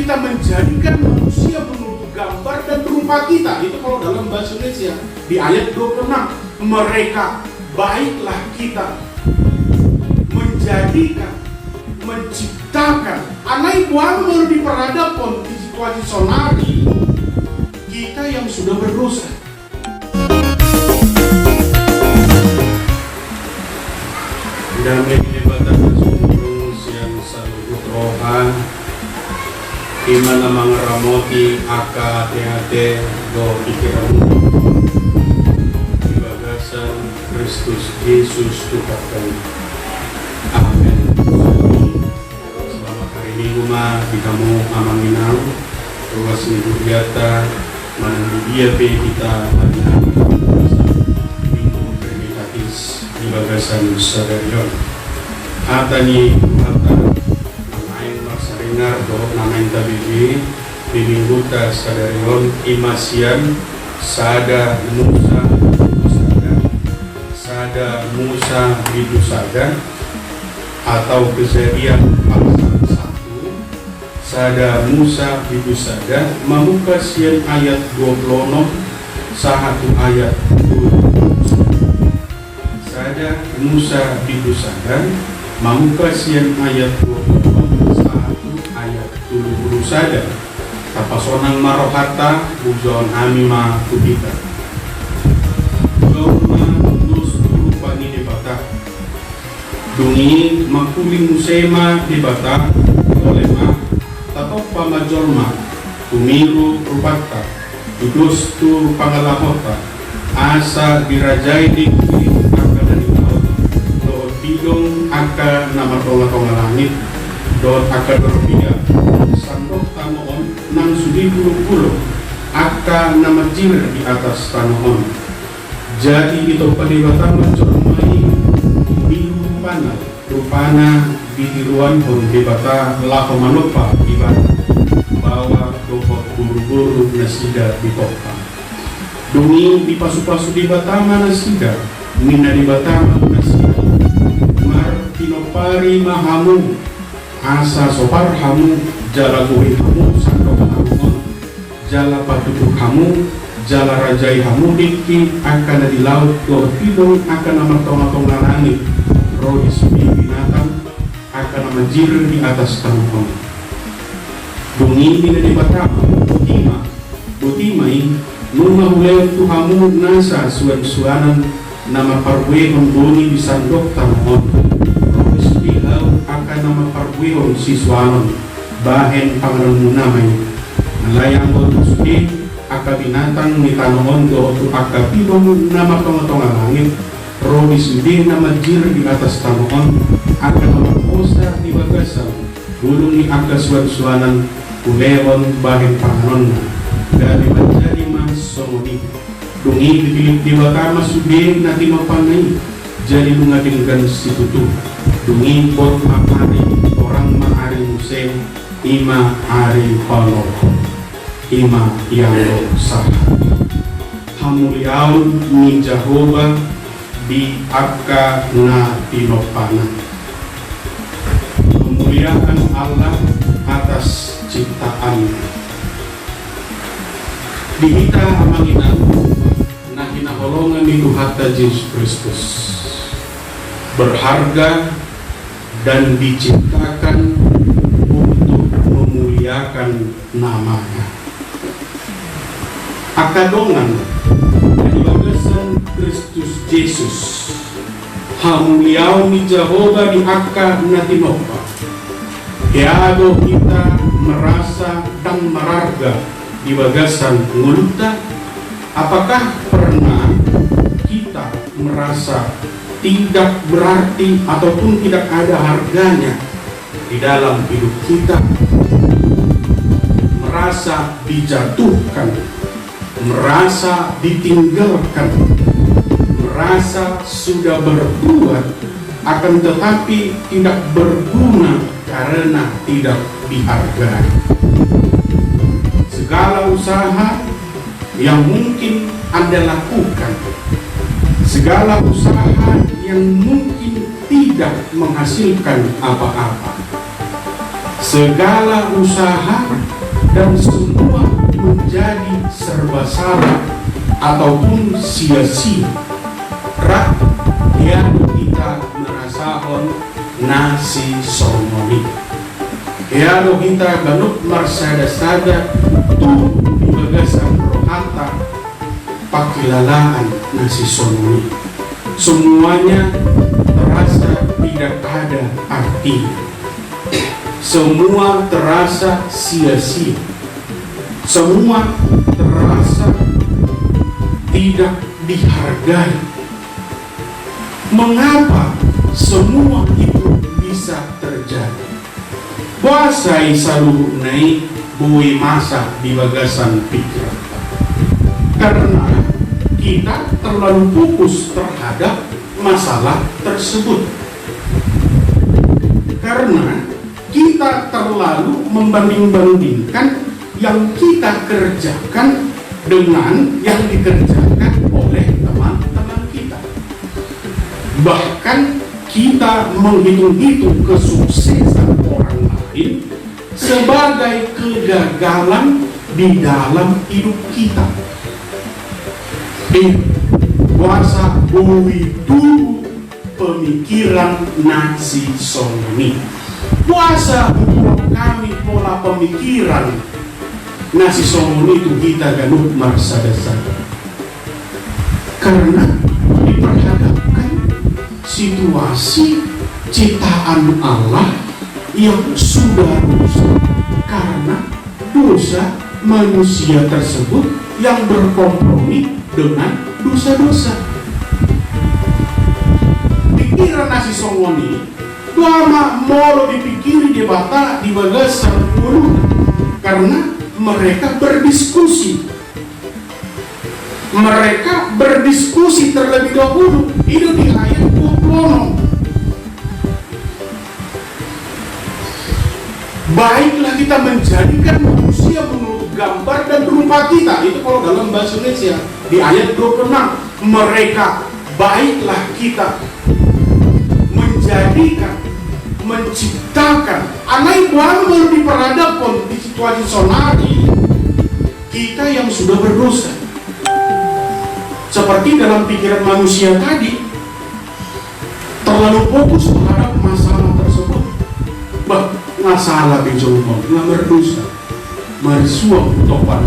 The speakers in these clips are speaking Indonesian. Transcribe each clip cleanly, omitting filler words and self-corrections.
kita menjadikan manusia menurut gambar dan rupa kita. Itu kalau dalam bahasa Indonesia di ayat 26, mereka baiklah kita menjadikan, menciptakan. Anai buang mau diperadapon di situasi sonari kita yang sudah berdosa. Damai dibatan sumurung siang saluhut rohan imana mangeramoti aka hati-hati do pikiran di bagasan Kristus Yesus Tuhan kami. Amin. Selamat hari Minggu di kamu amanginau ruas minggu biata manang dia kita hari minggu permitatis di bagasan sadarion atani hata namain marsaringar do namain tabiji di minggu ta sadarion imasian sada Musa bidusada atau kejadian pasal 1 sada Musa bidusada mamuka sian ayat 26 sahatu ayat 20 sada Musa bidusada mamuka sian ayat 26 sahatu ayat 20 sada tapasonang marohata bujon amima kubita dungi makuli musema dibata olema tato pamajolma tumiru rupata dudus tu pangalahota asa dirajai di aka dari laut do bidong aka nama tonga langit do aka dorpia sandok tamoon nang sudi bulu aka nama jir di atas tanoon jadi itu palibata majolmai rupana bitiruan hon dibata lako manupa ibata bawa dohot buru-buru nasida di topa dungi di pasu-pasu dibata nasida mina dibata nasida mar tinopari mahamu asa sopar hamu jala gohi hamu sandok hamu jala patutuk hamu jala rajai hamu diki akan di laut lor pidong akan nama tonga-tonga langit roh di binatang akan menjir di atas tanah. Bungi tidak dibatama, butimai nunga huleo tuhamu nasa suan-suanan nama parwehon bungi di sandok tanah. Roh istihau akan nama parwehon siswanon bahen pangalan munamay. Nalayang botu sudi akan binatang ni tanoon do tu akan pibong nama tonga-tonga langit. Roh disudi nama jir di atas tamuan akan memosa di bagasan bulung ni akas suan-suanan kuleon bahin panganon dari menjadi masoni dungi dipilih di bakar masudi nanti mapanai jadi mengadingkan si tutu dungi bot makari orang mahari musem ima hari palo ima yang sah hamuliaun ni Jehovah di akka na pinopana kemuliaan Allah atas ciptaan dihita amanginan na hinaholongan ni Tuhata Yesus Kristus berharga dan diciptakan untuk memuliakan namanya akadongan Kristus Yesus hamuliau ni Jehovah di akka natinopa keado kita merasa dan merarga di bagasan nguluta. Apakah pernah kita merasa tidak berarti ataupun tidak ada harganya di dalam hidup kita, merasa dijatuhkan, merasa ditinggalkan, merasa sudah berbuat akan tetapi tidak berguna karena tidak dihargai. Segala usaha yang mungkin Anda lakukan, segala usaha yang mungkin tidak menghasilkan apa-apa, segala usaha dan semua menjadi serba salah ataupun sia-sia. Rak yang kita merasakan nasi somoni. Yalo kita ganuk marsada-sada tu bagasan rohanta pakilalaan nasi somoni. Semuanya terasa tidak ada artinya. Semua terasa sia-sia. Semua terasa tidak dihargai. Mengapa semua itu bisa terjadi? Kuasai selalu naik bui masa di bagasan pikiran. Karena kita terlalu fokus terhadap masalah tersebut. Karena kita terlalu membanding-bandingkan yang kita kerjakan dengan yang dikerjakan oleh teman-teman kita. Bahkan kita menghitung-hitung kesuksesan orang lain sebagai kegagalan di dalam hidup kita. Kuasa bui dulu pemikiran nasi somoni. Kuasa untuk kami pola pemikiran nasi somoni itu kita ganut marsada-sada. Karena diperhadapkan situasi ciptaan Allah yang sudah rusak karena dosa manusia tersebut yang berkompromi dengan dosa-dosa. Pikiran nasi somoni lama molo dipikiri debata di bagasan dulu karena mereka berdiskusi. Mereka berdiskusi terlebih dahulu. Itu di ayat 20. Baiklah kita menjadikan manusia menurut gambar dan rupa kita. Itu kalau dalam bahasa Indonesia di ayat 26. Mereka baiklah kita menjadikan, menciptakan. Anai baru diperhadapkan di situasi sonari kita yang sudah berdosa. Seperti dalam pikiran manusia tadi, terlalu fokus terhadap masalah tersebut. Masalah bijomong, nggak berdosa, marisuang topan.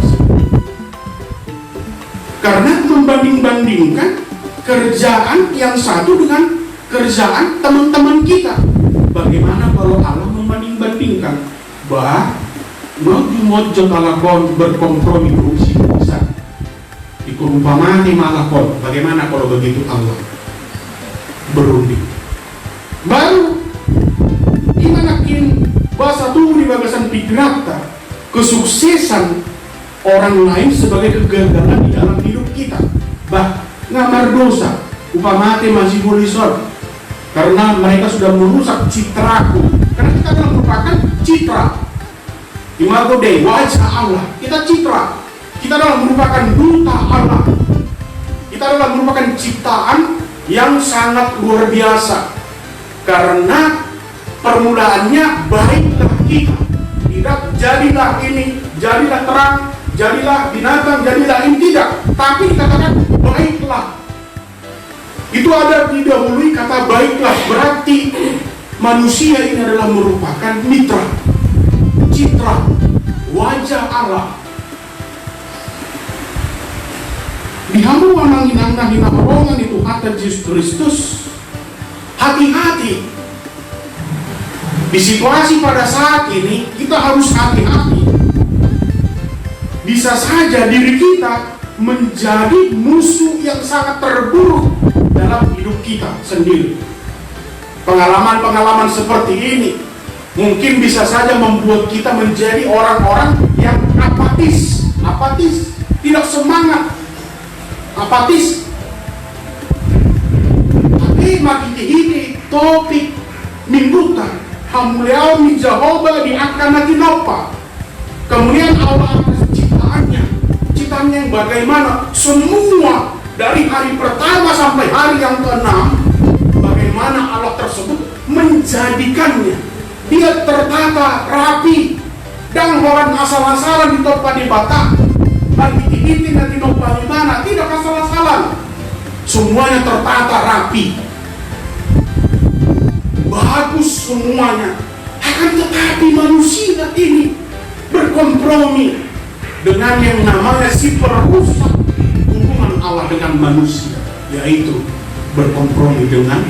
Karena membanding-bandingkan kerjaan yang satu dengan kerjaan teman-teman kita. Bagaimana kalau Allah membanding-bandingkan? Mau jotalakon berkompromi berusia besar. Dikumpamati malakon. Bagaimana kalau begitu Allah berunding? Baru kita nakin bahasa tubuh di bagasan pikiran kesuksesan orang lain sebagai kegagalan di dalam hidup kita. Ngamar dosa upamati masih bulisor karena mereka sudah merusak citraku. Karena kita adalah merupakan citra imago Dei, wajah Allah. Kita citra, kita adalah merupakan duta Allah. Kita adalah merupakan ciptaan yang sangat luar biasa. Karena permulaannya baiklah kita. Tidak jadilah ini, jadilah terang, jadilah binatang, jadilah ini, tidak. Tapi dikatakan baiklah. Itu ada didahului kata baiklah. Berarti manusia ini adalah merupakan mitra, citra, wajah Allah. Dihamu manangin nabarongan itu hati Yesus Kristus. Hati-hati. Di situasi pada saat ini kita harus hati-hati. Bisa saja diri kita menjadi musuh yang sangat terburuk dalam hidup kita sendiri. Pengalaman-pengalaman seperti ini mungkin bisa saja membuat kita menjadi orang-orang yang apatis, tidak semangat, apatis. Tapi makin ini topik minggutan hamuliau mi Jehovah di akan nanti nopa. Kemudian Allah atas ciptaannya yang bagaimana semua dari hari pertama sampai hari yang ke-6, bagaimana Allah tersebut menjadikannya. Dia tertata rapi, Dan orang asal-asalan di tempat di Batak, bagi ini nanti di mana, tidak asal-asalan. Semuanya tertata rapi, bagus semuanya. Akan tetapi manusia ini berkompromi dengan yang namanya si perusak hubungan Allah dengan manusia, yaitu berkompromi dengan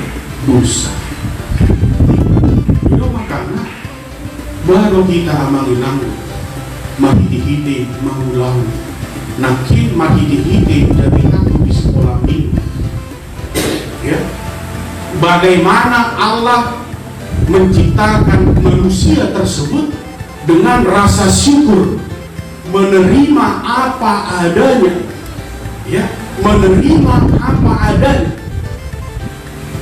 dosa. Itu makanya baru kita amangilang mahidi-hidi mangulang nakin mahidi-hidi dari aku di sekolah minggu. Ya, bagaimana Allah menciptakan manusia tersebut dengan rasa syukur, menerima apa adanya, ya, menerima apa adanya,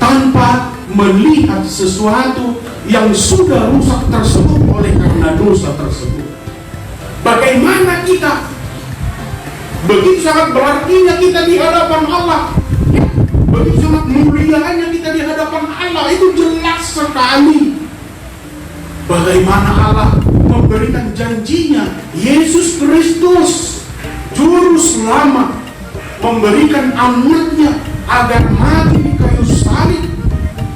tanpa melihat sesuatu yang sudah rusak tersebut oleh karena dosa tersebut. Bagaimana kita begitu sangat berartinya kita di hadapan Allah, ya, begitu sangat mulianya kita di hadapan Allah, itu jelas sekali. Bagaimana Allah memberikan janjinya, Yesus Kristus Juru Selamat memberikan anaknya agar mati di kayu salib,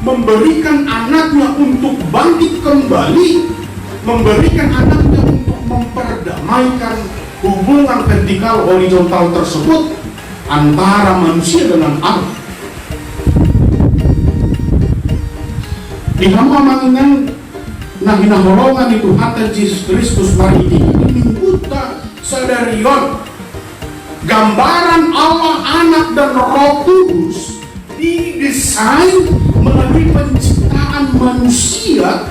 memberikan anaknya untuk bangkit kembali, memberikan anaknya untuk memperdamaikan hubungan vertikal horizontal tersebut antara manusia dengan Allah. Di hamba mangingan nah hinaholongan itu hatta Yesus Kristus mari ini buta sadarion gambaran Allah Anak dan Roh Kudus didesain melalui penciptaan manusia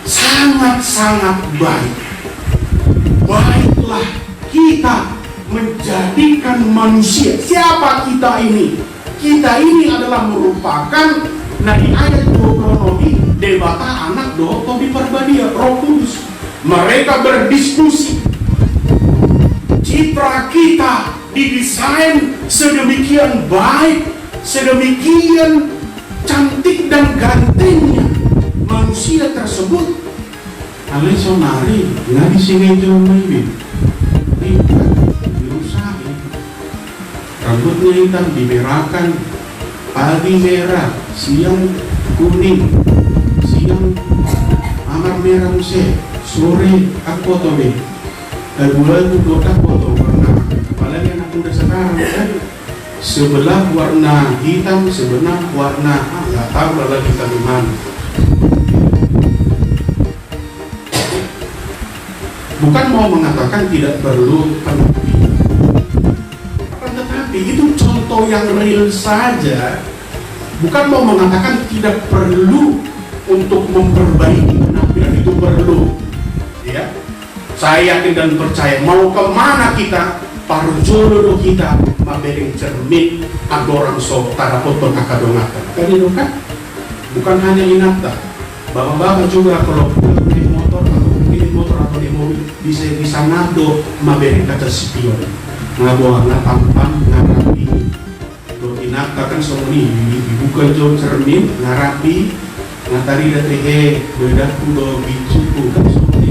sangat-sangat baik. Baiklah kita menjadikan manusia. Siapa kita ini? Kita ini adalah merupakan nah di ayat 20 debata anak doto di perbadia Roh Kudus. Mereka berdiskusi. Citra kita didesain sedemikian baik, sedemikian cantik dan gantengnya manusia tersebut. Alesonari nggak disini jauh lebih. Tidak dirusakin. Rambutnya hitam dimerahkan. Pagi merah, siang kuning, siang amar merah muse, sore aku tobe, bulan dua foto warna, apalagi anak muda sekarang kan, sebelah warna hitam, sebelah warna nggak tahu lagi kita di mana. Bukan mau mengatakan tidak perlu penampilan, tetapi itu contoh yang real saja. Bukan mau mengatakan tidak perlu untuk memperbaiki penampilan, itu perlu. Ya, saya yakin dan percaya. Mau kemana kita? Parjolo kita mabering cermin agorang so tarapotong akadongata. Kan itu kan? Bukan hanya inata. Bapak-bapak juga kalau naik motor atau di mobil bisa ngado mabering kata spion. Ngabawa tampan ngarapi. Inaka kan somoni dibuka jauh cermin ngarapi ngatari dateh beda kudo bicuku kan somoni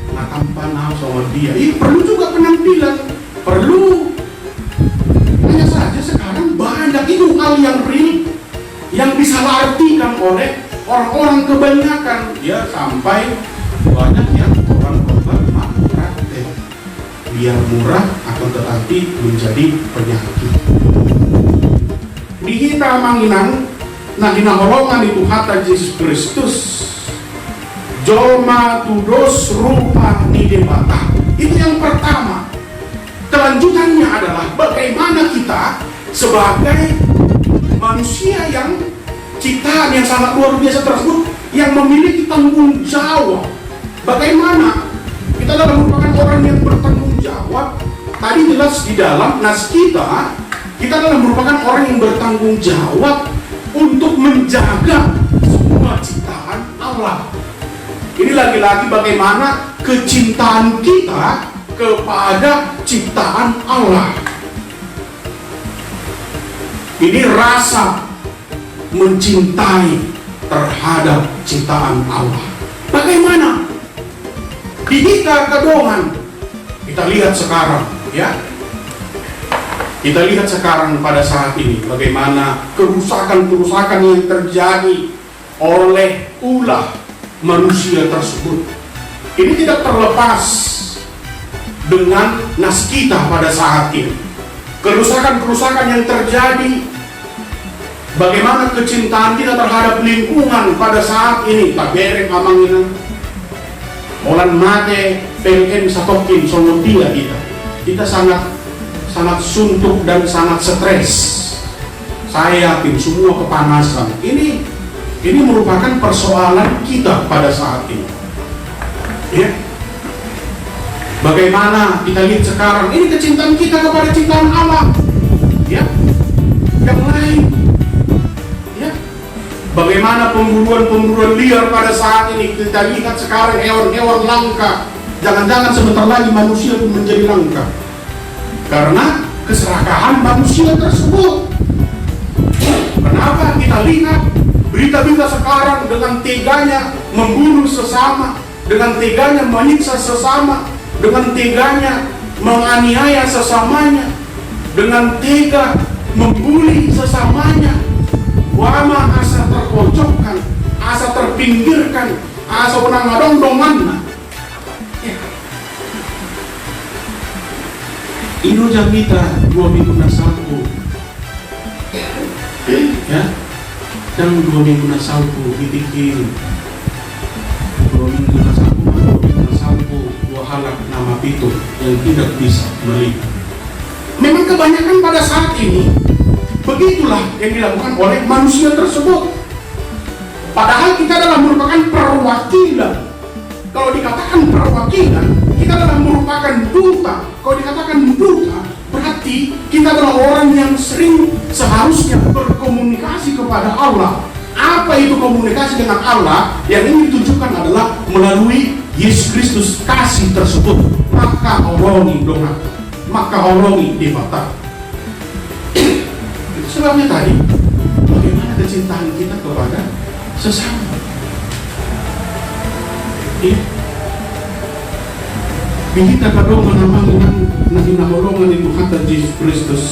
ngatampan sama dia. Perlu juga penampilan, perlu. Hanya saja sekarang banyak itu hal yang real yang disalahartikan oleh orang-orang kebanyakan, ya, sampai banyak yang orang korban praktek biar murah akan tetapi menjadi penyakit. Di kita manginang nah dinaholongan itu hatta Yesus Kristus joma tudos rupa ni debata. Itu yang pertama. Kelanjutannya adalah bagaimana kita sebagai manusia yang ciptaan yang sangat luar biasa tersebut yang memiliki tanggung jawab. Bagaimana kita adalah merupakan orang yang bertanggung jawab. Tadi jelas di dalam nas kita adalah merupakan orang yang bertanggung jawab untuk menjaga semua ciptaan Allah. Ini lagi-lagi bagaimana kecintaan kita kepada ciptaan Allah. Ini rasa mencintai terhadap ciptaan Allah. Bagaimana? Dihita kadongan. Kita lihat sekarang, ya. Kita lihat sekarang pada saat ini bagaimana kerusakan-kerusakan yang terjadi oleh ulah manusia tersebut. Ini tidak terlepas dengan nas kita pada saat ini. Kerusakan-kerusakan yang terjadi, bagaimana kecintaan kita terhadap lingkungan pada saat ini. Tak berek amanginan Molan mate PLN satokin songotia kita sangat suntuk dan sangat stres. Saya yakin semua kepanasan. Ini merupakan persoalan kita pada saat ini. Ya. Bagaimana kita lihat sekarang, ini kecintaan kita kepada cintaan Allah. Ya. Yang lain. Ya. Bagaimana pemburuan liar pada saat ini. Kita lihat sekarang hewan-hewan langka. Jangan-jangan sebentar lagi manusia pun menjadi langka. Karena keserakahan manusia tersebut. Kenapa kita lihat berita-berita sekarang dengan teganya membunuh sesama, dengan teganya menyiksa sesama, dengan teganya menganiaya sesamanya, dengan tega membuli sesamanya. Wama asa terpojokkan, asa terpinggirkan, asa penangadong-dongan. Ino jamita 2 minggu nasalku, ya, dan 2 minggu nasalku dipikir 2 minggu nasalku 2 halak nama pitu yang tidak bisa melihat. Memang kebanyakan pada saat ini begitulah yang dilakukan oleh manusia tersebut. Padahal kita adalah merupakan perwakilan. Kalau dikatakan perwakilan, kita adalah merupakan duta. Kalau dikatakan duta, berarti kita adalah orang yang sering seharusnya berkomunikasi kepada Allah. Apa itu komunikasi dengan Allah? Yang ini ditunjukkan adalah melalui Yesus Kristus kasih tersebut. Maka orongi dongat, maka orongi debata. Itu sebabnya tadi, bagaimana kecintaan kita kepada sesama. Kita kadang menamang naholongan itu kata Yesus Kristus.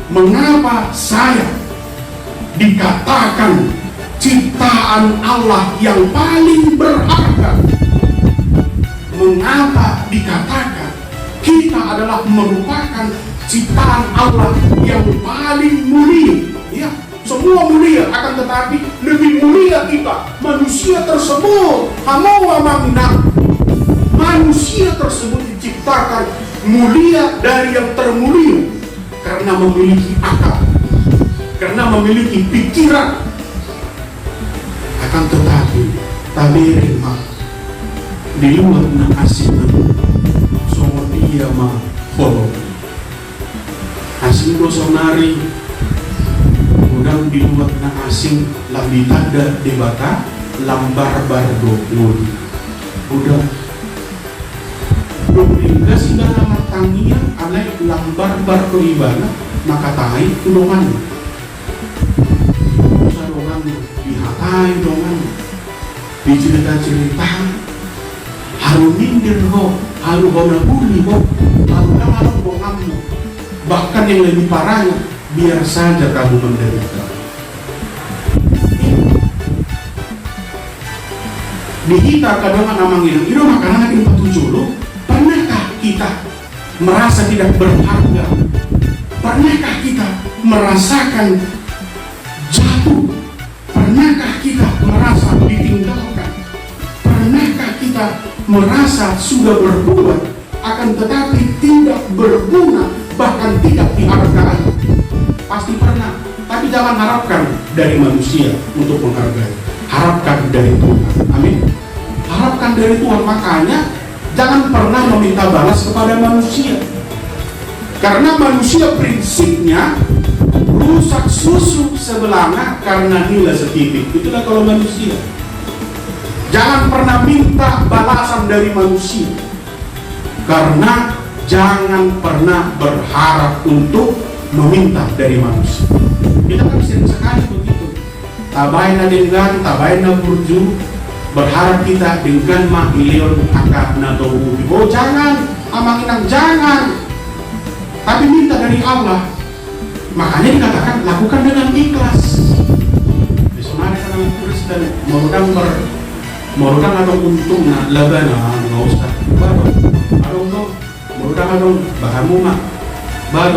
Mengapa saya dikatakan ciptaan Allah yang paling berharga? Mengapa dikatakan kita adalah merupakan ciptaan Allah yang paling mulia? Ya. Semua mulia, akan tetapi lebih mulia kita, manusia tersebut. Manusia tersebut diciptakan mulia dari yang termulia karena memiliki akal, karena memiliki pikiran. Akan tetapi taberima di luar na asinan songo dia mah follow asing dosonari udang di luar na asing lebih tanda debata lambar bardo ngudi udah dominga segala matangia alai lambar bardo ibana maka tahi tulungan sarongan dihatai dongan dicerita-cerita haru mindir ho haru hona buli ho haru haru donganmu bahkan yang lebih parahnya biar saja kamu menderita. Di kita kadang namangin, itu makanan yang patujulu. Pernahkah kita merasa tidak berharga? Pernahkah kita merasakan jatuh? Pernahkah kita merasa ditinggalkan? Pernahkah kita merasa sudah berbuat, akan tetapi tidak berguna, bahkan tidak dihargai? Pasti pernah, tapi jangan harapkan dari manusia untuk menghargai. Harapkan dari Tuhan, amin. Harapkan dari Tuhan, makanya jangan pernah meminta balas kepada manusia. Karena manusia prinsipnya rusak susu sebelanga karena nila setipik. Itulah kalau manusia. Jangan pernah minta balasan dari manusia. Karena jangan pernah berharap untuk meminta dari manusia. Kita kan sering sekali begitu. tabain na dengan, tabain na burju, berharap kita dengan mahilion akan nadobubi. Oh jangan, amang inang jangan. Tapi minta dari Allah. Makanya dikatakan lakukan dengan ikhlas. Sebenarnya kan Kristen morudang ada untungnya labana nggak usah. Baru, ada morudang ada bahamu mah. Baru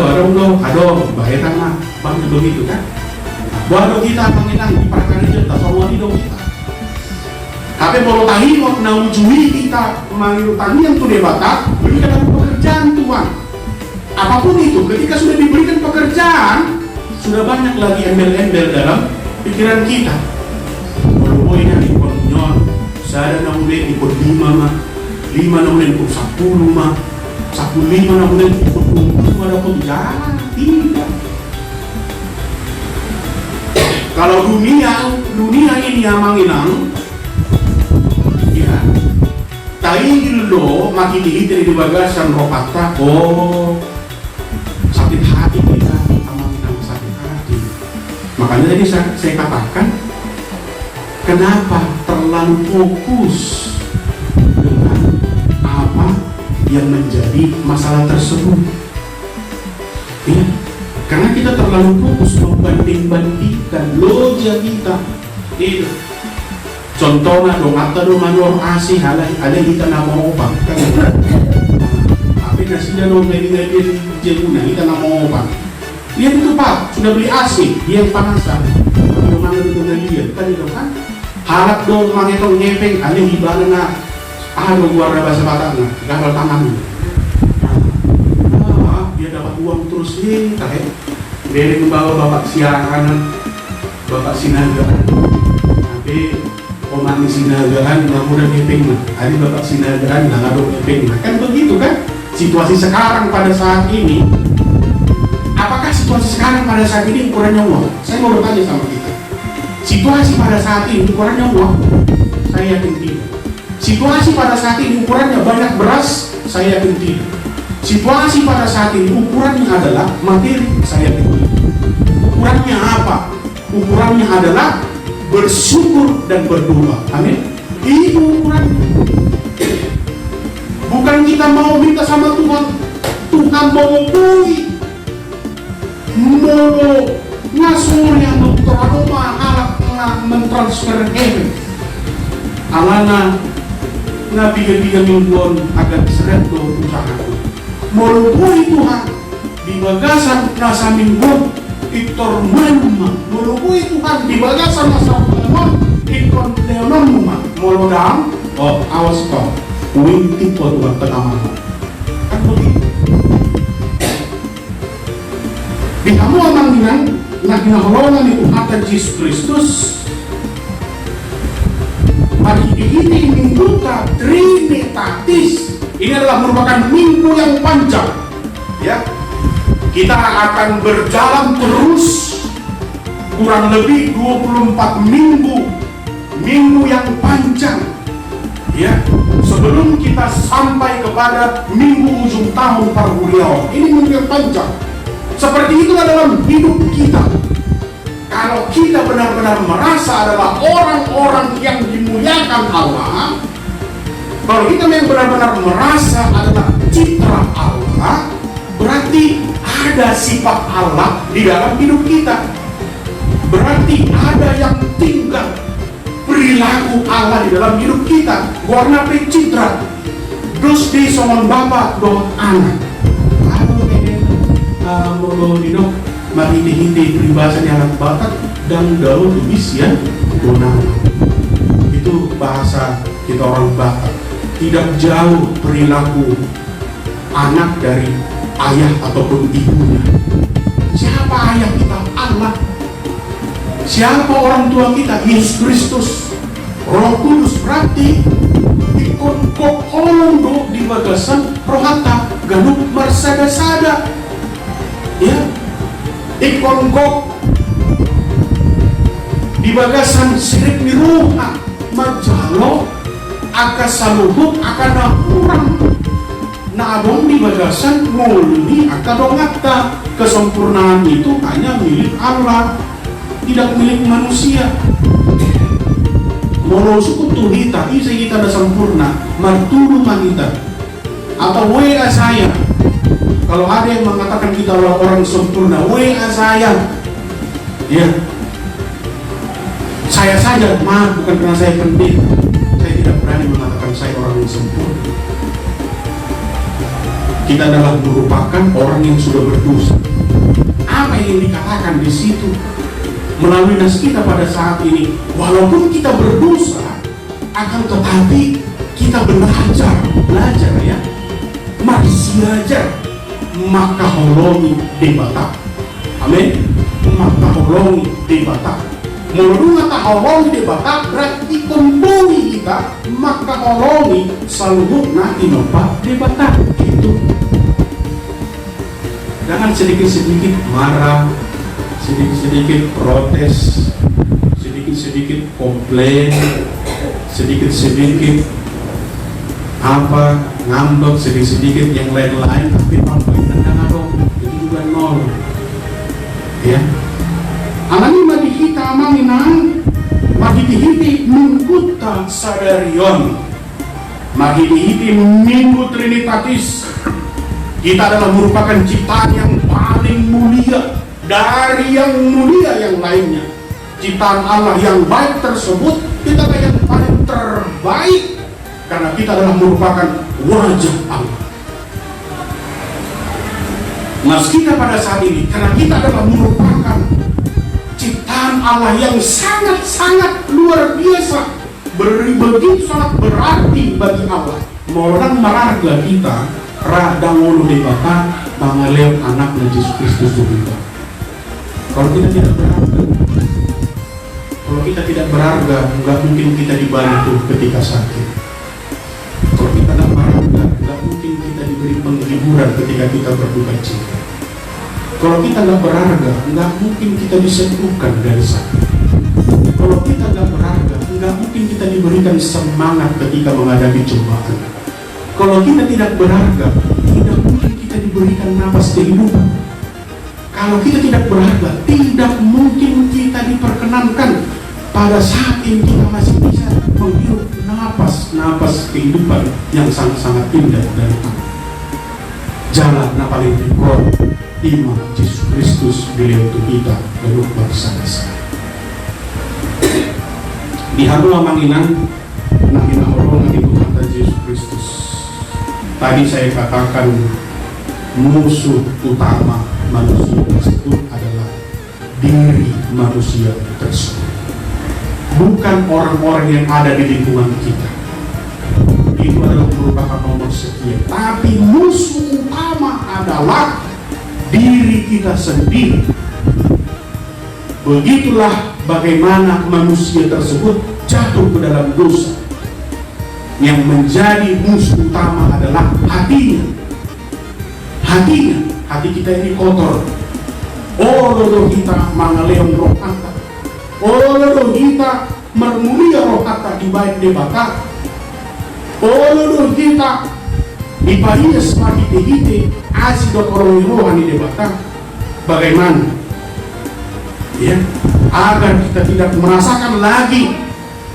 ada bahetan mah. Bang begitu kan? Baru kita menginang di perkara itu tak semua hidup kita. Tapi kalau tahi mau naujui kita mengutangi yang tuh debata, berikan pekerjaan Tuhan. Apapun itu, ketika sudah diberikan pekerjaan, sudah banyak lagi embel-embel dalam pikiran kita. Kalau ini ikut nyon, saya namunin ikut 5 mah, 5 namunin ikut 10 mah, 10 namunin ikut 20 ada pun jangan, tidak. Kalau dunia ini yang manginang, ya, taingil lo makin dihitri di bagasan rokata, oh, sakit hati kita, manginang sakit hati. Makanya tadi saya katakan, kenapa terlalu fokus dengan apa yang menjadi masalah tersebut? Ya. Karena kita terlalu fokus membanding-bandingkan loja kita. Itu contohnya dong, atau manor asih ada kita nama opak kan? Tapi nasinya dong dari jemuna kita nama opak. Lihat itu Pak, sudah beli AC, dia yang panasan. Kalau mana itu lihat kan itu kan? Harap dong mangitong ngepeng, ada hibana na. Gua ada bahasa Batak na, gagal tangan. Dia dapat uang terus dari membawa bapak siaran, bapak sinagaan, tapi pemani sinagaan nggak mudah ngepeng mah, ada bapak sinagaan nggak ada ngepeng mah, kan begitu kan? Situasi sekarang pada saat ini, apakah situasi sekarang pada saat ini ukurannya uang? Saya mau bertanya sama kita, situasi pada saat ini ukurannya uang? Saya yakin tidak. Situasi pada saat ini ukurannya banyak beras? Saya yakin tidak. Situasi pada saat ini ukurannya adalah materi, saya pikir. Ukurannya apa? Ukurannya adalah bersyukur dan berdoa. Amin. Itu ukurannya. Bukan kita mau minta sama Tuhan, Tuhan mau ngukui, mau ngasur yang terlalu alat mentransfer heaven. Alana nabi-nabi mingguan agar seret do usaha. Melupai Tuhan di bagasan nasa minggu iktor menuma, melupai Tuhan di bagasan nasa minggu iktor leonoma, molodam, oh awas kau, winti po Tuhan pertama. Kan begitu. Di kamu amang bilang, nak naholonan itu akan Yesus Kristus. Bagi ini minggu trinitatis. Ini adalah merupakan minggu yang panjang, ya. Kita akan berjalan terus kurang lebih 24 minggu yang panjang, ya. Sebelum kita sampai kepada minggu ujung tahun Parhuriawan, ini minggu yang panjang. Seperti itulah dalam hidup kita. Kalau kita benar-benar merasa adalah orang-orang yang dimuliakan Allah, kalau kita yang benar-benar merasa adalah citra Allah, berarti ada sifat Allah di dalam hidup kita. Berarti ada yang tinggal perilaku Allah di dalam hidup kita. Warna citra, dus di songon bapak dong anak. Kalau didok mahiti-hiti peribahasa yang anak Batak dan daun tubis ya donang. Itu bahasa kita orang Batak. Tidak jauh perilaku anak dari ayah ataupun ibunya. Siapa ayah kita? Allah. Siapa orang tua kita? Yesus Kristus. Roh Kudus. Berarti ikut kokolong di bagasan rohata ganuk marsada-sada, ya. Ikon kok di bagasan sirik ni roha majalo akan saluhut akan kurang na abong di bagasan muli akan dongata kesempurnaan itu hanya milik Allah. tidak milik manusia. Molo suku tuhita, isa kita ada sempurna, martulu manita. Atau WA saya. Kalau ada yang mengatakan kita adalah orang sempurna, WA saya. Ya. Saya saja, maaf, bukan karena saya penting. Saya tidak berani mengatakan saya orang yang sempurna. Kita adalah merupakan orang yang sudah berdosa. Apa yang dikatakan di situ melalui nas kita pada saat ini, walaupun kita berdosa, akan tetapi kita belajar ya, masih belajar, maka holongi debata, amin, maka holongi debata, menurut kata holongi debata berarti kembali kita, maka holongi selalu nanti nopa debata itu. Jangan sedikit-sedikit marah, sedikit-sedikit protes, sedikit-sedikit komplain, sedikit-sedikit ngambek, sedikit-sedikit yang lain-lain, tapi panggilan itu juga nol. Ya, alami madihita amanginan, madihiti mingkuta sadarion, madihiti minggu trinitatis. Kita adalah merupakan ciptaan yang paling mulia dari yang mulia yang lainnya. Ciptaan Allah yang baik tersebut, kita adalah yang paling terbaik karena kita adalah merupakan wajah Allah. Meski pada saat ini, karena kita adalah merupakan ciptaan Allah yang sangat-sangat luar biasa, begitu sangat berarti bagi Allah. Orang marga kita radang ulu debata bangaleo anak Yesus Kristus juga. Kalau kita tidak berharga, nggak mungkin kita dibantu ketika sakit. Kalau kita tidak berharga, nggak mungkin kita diberi penghiburan ketika kita berduka cita. Kalau kita nggak berharga, nggak mungkin kita disembuhkan dari sakit. Kalau kita nggak berharga, nggak mungkin kita diberikan semangat ketika menghadapi cobaan. Kalau kita tidak berharga, tidak mungkin kita diberikan napas kehidupan. Kalau kita tidak berharga, tidak mungkin kita diperkenankan pada saat ini kita masih bisa menghirup napas kehidupan yang sangat-sangat indah dari Allah. Jalan na paling dikor, ima Yesus Kristus beliau untuk kita lalu bersama-sama. Di halu amanginan, nangina orang itu kata Yesus Kristus. Tadi saya katakan musuh utama manusia tersebut adalah diri manusia tersebut, bukan orang-orang yang ada di lingkungan kita. Itu adalah merupakan nomor sekian, tapi musuh utama adalah diri kita sendiri. Begitulah bagaimana manusia tersebut jatuh ke dalam dosa. Yang menjadi musuh utama adalah hatinya. Hati kita ini kotor. Olodo kita mangaleon roh kata. Olodo kita mermulia roh kata di bait debata. Olodo kita dipahinya semati dihite asidot orang rohani debata. Bagaimana? Ya, agar kita tidak merasakan lagi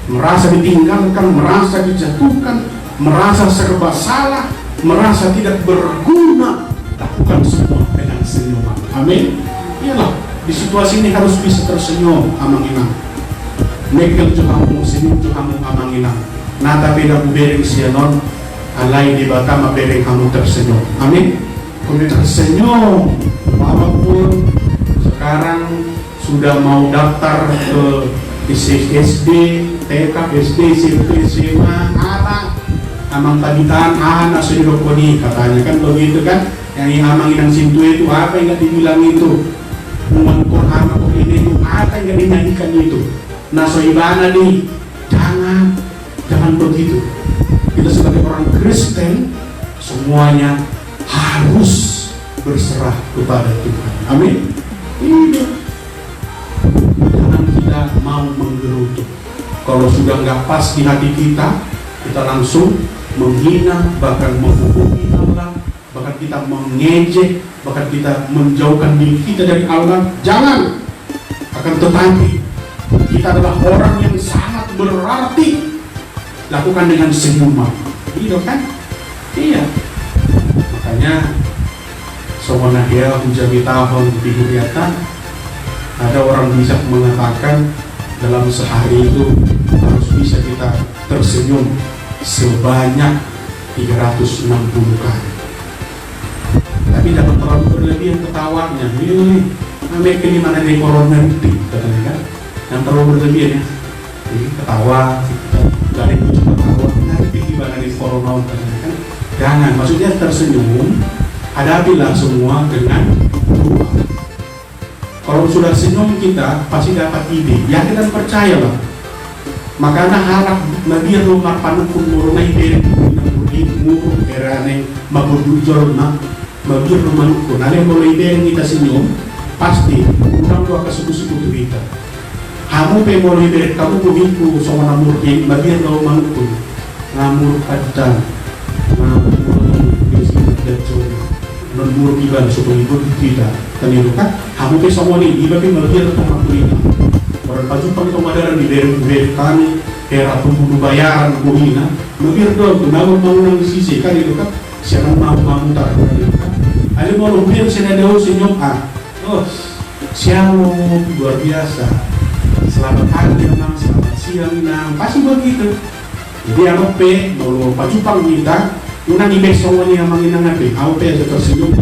merasa ditinggalkan, merasa dijatuhkan, merasa serba salah, merasa tidak berguna. Lakukan semua dengan senyuman. Amin. Iyalah, di situasi ini harus bisa tersenyum, amanginang. Mekel juhamu, senyum juhamu, amanginang. Nata beda bubereng sianon, alay di bata mabereng kamu tersenyum. Amin. Kami tersenyum, walaupun sekarang sudah mau daftar ke SD, TK, SD, SMP, SMA, amang tabitan, anak sudokoni katanya kan begitu kan? Yang amang inang sintu itu apa yang nggak dibilang itu? Mengkor anak kok ini itu apa yang nggak dinyanyikan itu? Nah soibana nih, jangan begitu. Kita sebagai orang Kristen semuanya harus berserah kepada Tuhan. Amin. Ini mau menggerutu. Kalau sudah nggak pas di hati kita langsung menghina, bahkan menghukumi Allah, bahkan kita mengejek, bahkan kita menjauhkan diri kita dari Allah. Jangan. Akan tetapi kita adalah orang yang sangat berarti, lakukan dengan senyuman. Gitu kan? Iya. Makanya semuanya dia menjadi tahun di Huriatan, ada orang bisa mengatakan dalam sehari itu harus bisa kita tersenyum sebanyak 360 kali. Tapi jangan terlalu berlebihan ketawanya. Ini kelima dari corona itu, katanya kan? Yang terlalu berlebihan ya. Jadi ketawa, gak ada yang lucu ketawa. Nanti gimana dari corona, katanya kan? Jangan, maksudnya tersenyum, hadapilah semua dengan doa. Kalau sudah senyum kita pasti dapat ide, yakin dan percayalah. Makanya harap nabir rumah panukun murunai dari muruk era yang mabudujol na mabir rumah nukun. Ada yang mulai dari kita senyum pasti udang dua kesuku-suku kita. Kamu pe mulai dari kamu kubiku sama namur yang mabir rumah nukun ngamur kadang ngamur desi menurut iban supaya ibu tidak terlihat kan kamu pe semua ini iba pe mabir rumah nukun orang pasukan itu madaran di daerah kami era pembunuh bayaran buhina mabir dong kenapa bangunan di sisi kan itu kan siapa mau tak kan ada mau lebih senada senyum oh siapa luar biasa selamat pagi nang selamat siang nang pasti begitu jadi apa pe mau pasukan kita unang ibek semua yang menginang apa apa aja tersenyum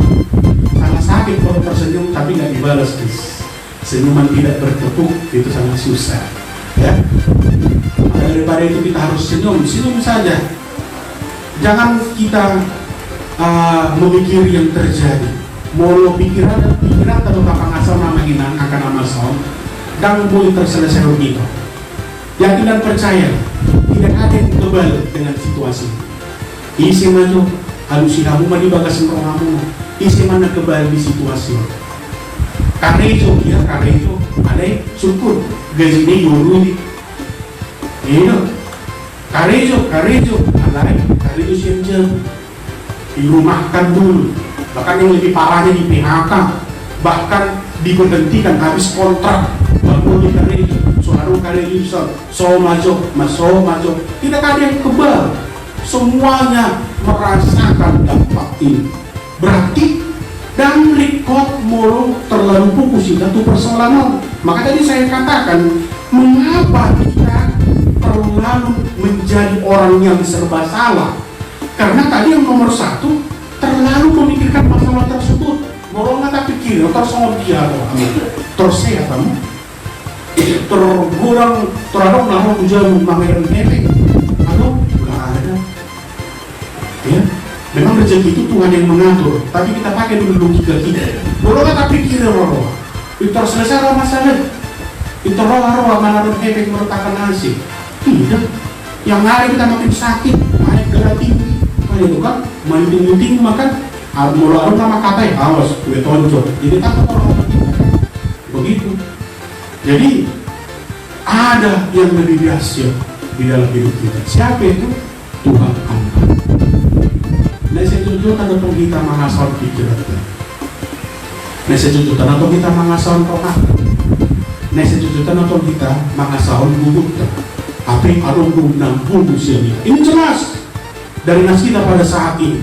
sangat sakit kalau tersenyum tapi nggak dibalas guys. Senyuman tidak bertepuk itu sangat susah ya. Daripada itu kita harus senyum saja. Jangan kita memikir yang terjadi. Mau pikiran atau asal nama inang akan nama sound dan boleh terselesai begitu. Yakin dan percaya tidak ada yang kebal dengan situasi. Isi maju halusinasi mandi bagas kamu. Isi mana kebal di situasi. Karena itu ada syukur gajinya yuru ini karena itu siap dirumahkan dulu, bahkan yang lebih parahnya di PHK, bahkan diberhentikan habis kontrak baru di karena itu so maju tidak ada yang kebal, semuanya merasakan dampak ini. Berarti dan record mulu terlalu fokus itu persoalan. Maka tadi saya katakan mengapa kita terlalu menjadi orang yang serba salah, karena tadi yang nomor satu terlalu memikirkan masalah tersebut. Mau nggak pikir tersongok dia tersehat kamu tergurang terhadap nama ujian mameran efek atau nggak ada ya. Memang rezeki itu Tuhan yang mengatur, tapi kita pakai dulu logika kita. Boleh nggak pikir roh, itu selesai masalah. Itu roh mana efek meretakan hasil. Tidak, yang hari kita makin sakit, naik darah tinggi, itu kan, main tinggi makan, mulai nama kata awas, gue tonjok. Jadi tak orang begitu. Jadi ada yang lebih dahsyat di dalam hidup kita. Siapa itu? Tuhan Allah. Nasi tujuh tanah kita mengasal pikiran. Nasi tujuh tanah kita mengasal rohah. Nasi tujuh tanah kita mengasal bubuk. Apa yang ada guna bungkus ini? Ini jelas dari nas kita pada saat ini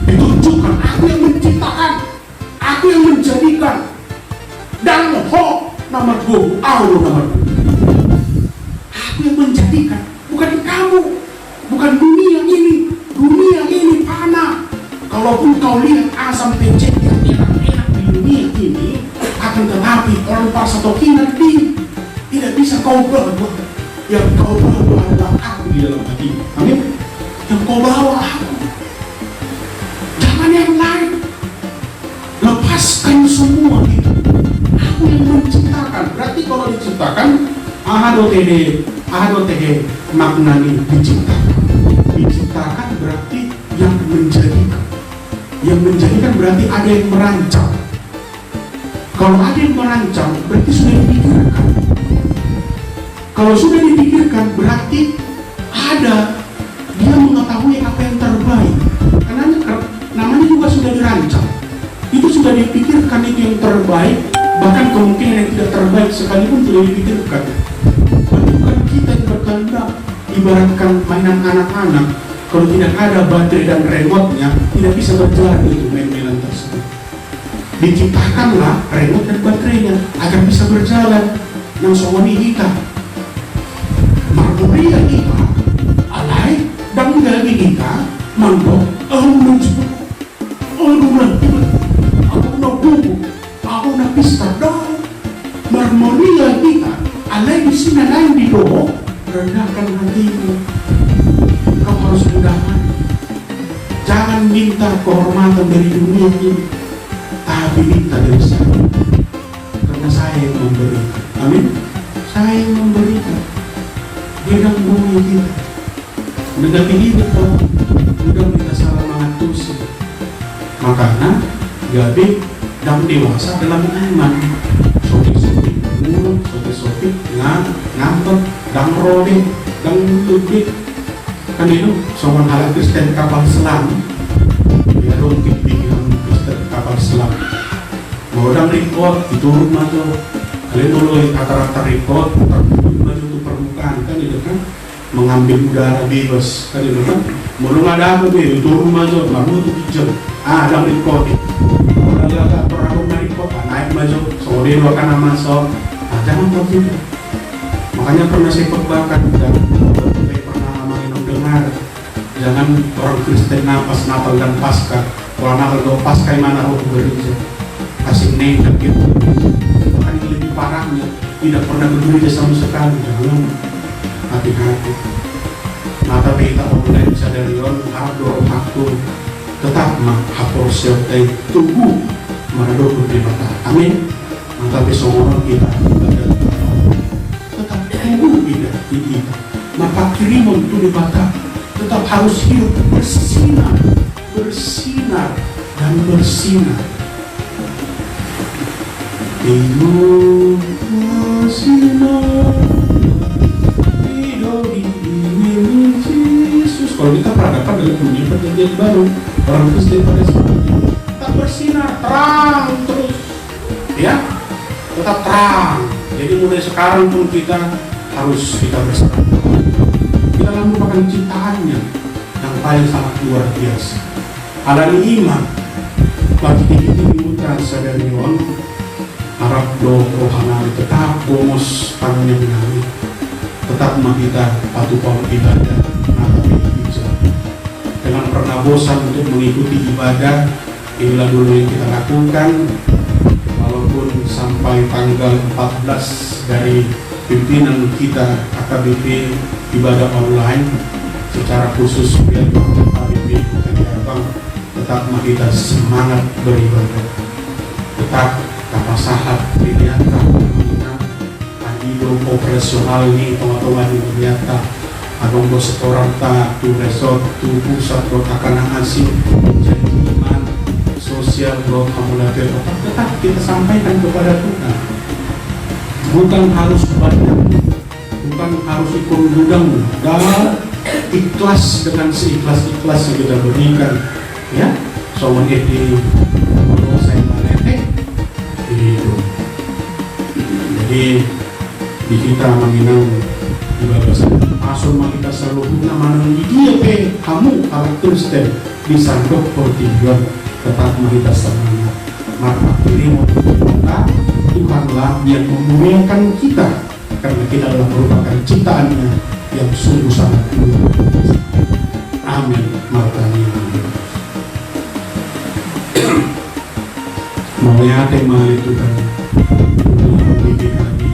ditunjukkan aku yang menciptakan, aku yang menjadikan, dan nomor 2, Allah nomor 2. Aku yang menjadikan, bukan kamu, bukan dunia ini. Dunia ini panah. Kalaupun kau lihat asam pencet yang enak-enak di dunia ini, akan tetapi orang pas atau kinar tidak bisa kau bawa. Yang kau bawa adalah aku di dalam hati. Amin. Yang kau bawa aku. Jangan yang lain. Lepaskan semua itu. Aku yang menciptakan. Berarti kalau diciptakan, ahado teh maknanya diciptakan. Diciptakan berarti yang menjadikan. Yang menjadikan berarti ada yang merancang. Kalau ada yang merancang berarti sudah dipikirkan. Kalau sudah dipikirkan berarti ada dia mengetahui apa yang terbaik. Karena namanya juga sudah dirancang. Itu sudah dipikirkan itu yang terbaik Bahkan kemungkinan yang tidak terbaik sekalipun tidak dipikirkan. Bukan kita yang berkehendak. Ibaratkan mainan anak-anak, kalau tidak ada baterai dan remote-nya, tidak bisa berjalan itu mainan tersebut. Diciptakanlah remote dan baterainya agar bisa berjalan. Yang sewani kita, marmoria kita, alay, dan gabi kita, mangkok, aku menjemput, aku nantibat, aku nabubu, aku napista dong. Marmoria kita, alay di sini lain di doho, rendahkan hatimu. Kau harus mudahkan. Jangan minta kehormatan dari dunia ini, tapi minta dari saya. Karena saya yang memberikan. Amin. Saya yang memberikan. Dia yang bumi kita. Mendaki hidup kau. Mudah kita salah mengatusi. Makanya gabi dan dewasa dalam iman. Sopik-sopik mulut, sopik-sopik ngantot, dan rode, dan lebih. Kan itu seorang hal Kristen kapal selam. Dia rongkit bikin Kristen kapal selam. Mau dan report itu rumah tuh. Kalian mulai kata-kata report, maju ke permukaan, kan itu kan mengambil udara bebas, kan itu kan mulai ada apa be, turun maju, baru itu hijau, ada report itu, kalau agak pernah report, naik maju, sore lu akan masuk, jangan begitu. Makanya pernah saya khotbahkan dan saya pernah mendengar, jangan orang Kristen napas Natal dan Paskah, kalau Natal dan Paskah mana roh gereja, kasih nekat gitu. Parahnya tidak pernah bergereja sama sekali. Jangan, hati-hati. Mata kita mulai sadarion harap dorong aku tetap menghapur sertai tunggu meredup di mata. Amin. Mata besok orang kita ibadah tetap tunggu tidak di kita. Mata kirimun itu di mata tetap harus hidup bersinar, bersinar dan bersinar. Hidup bersinar, hidup di Yesus. Kalau kita pernah dapat dalam dunia perjanjian baru, orang Kristen pada saat itu tetap bersinar, terang terus, ya, tetap terang. Jadi mulai sekarang pun kita harus bersinar. Kita merupakan ciptaannya yang paling sangat luar biasa. Alami iman bagi kita dimutra sadarion. Harap doa rohani tetap gomos panjang nami, tetap kita patuh ibadah, menghadapi hijab. Jangan pernah bosan untuk mengikuti ibadah. Inilah dulu yang kita lakukan. Walaupun sampai tanggal 14 dari pimpinan kita AKBP ibadah online secara khusus biar AKBP Kota Abang tetap kita semangat beribadah. Tetap kapasahat ternyata adido operasional ini teman-teman yang ternyata adong do setoran ta tu resort tu pusat do takana asing jadi iman sosial do kamulatir tetap kita sampaikan kepada Tuhan. Bukan harus banyak, bukan harus ikut gudang, dan ikhlas dengan seikhlas-ikhlas yang kita berikan, ya. Soalnya di saya itu. Jadi di kita menginang di bagasan asal kita selalu guna manang di dia pe kamu alat Kristen di sandok pertigaan tetap kita semangat. Maka dirimu kita Tuhanlah yang memuliakan kita karena kita adalah merupakan ciptaannya yang sungguh sangat luar biasa. Amin. Martani amin. Melihat tema itu kan membimbing kami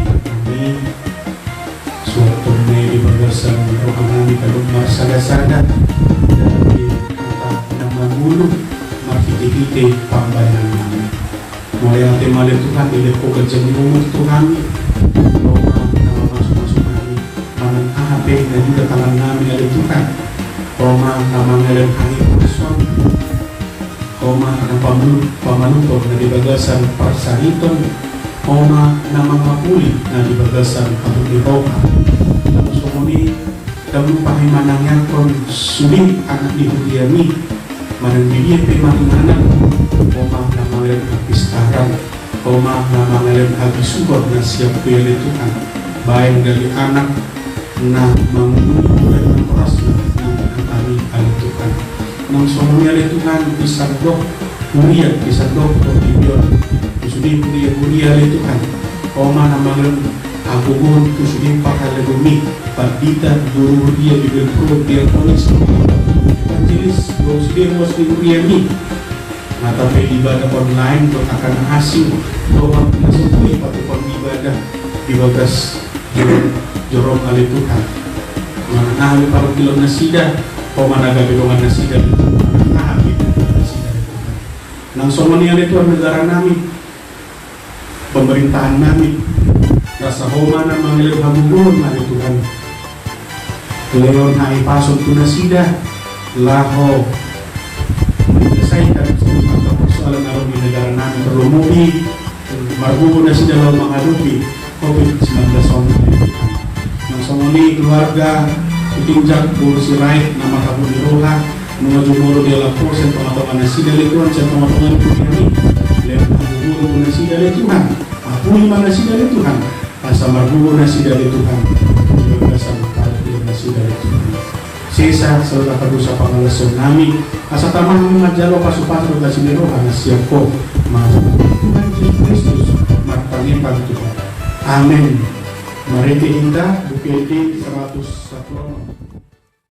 suatu di bagasan rohani kalau marsada-sada dari kata nama bulu markiti pambayan kami. Melihat tema itu kan dileko kerjaan umur Tuhan rohani nama masuk-masuk kami manang HP dan juga tangan kami ada Tuhan Roma nama ngalan kami person Oma na pamanuto na di bagasan parsariton, Oma na mga puli na di bagasan patulihoka. Tapos umuni, damu pahimanangyan kon sulit anak di Hudiami, manang bibiyan pe maringanan, Oma na mga kapistaran, Oma na mangalim hagisugod na siya pili Tuhan, baik dari anak na manggugulan ng oras na ng kami ang Tuhan. Nang sumunya ni Tuhan, isagdok, huriyan, isagdok, pagbibiyon, kusudin huriyan ni Tuhan. Oma na mangalim hagugun, kusudin pakalagumi, pagditan, guru huriyan, bibir pro, diakonis, evangelis, kusudin was ni huriyan ni. Natapay ibadah online kung akan asing bahwa nasubui patupang ibadah ibagas jorong ali Tuhan manahali para kilong nasida o managabidungan nasida manahali nasida Tuhan nang somonian itu ang negara namin pemerintahan namin rasa homa na mangilaw hagugun ali Tuhan leon hai pasok tu nasida laho menyelesaikan semua persoalan alam di negara namin terlumuri marbubo na sila law menghadapi COVID-19 ng somoni keluarga itinjak puro si Rait na makabuliruha mga jumuro di lapor sa pangataman na sila lituan sa pangataman po kami lewat marbubo na sila lituhan apunin man na sila lituhan asa marbubo na sila lituhan sa makalapil na sila lituhan sisa sa lakado sa pangalason namin asa tamang mga jalo pasupasok na siniruhan na siya po mga Tuhan Jesus Kristus martanipan Tuhan Amen. Mariti Indah Bukiti 101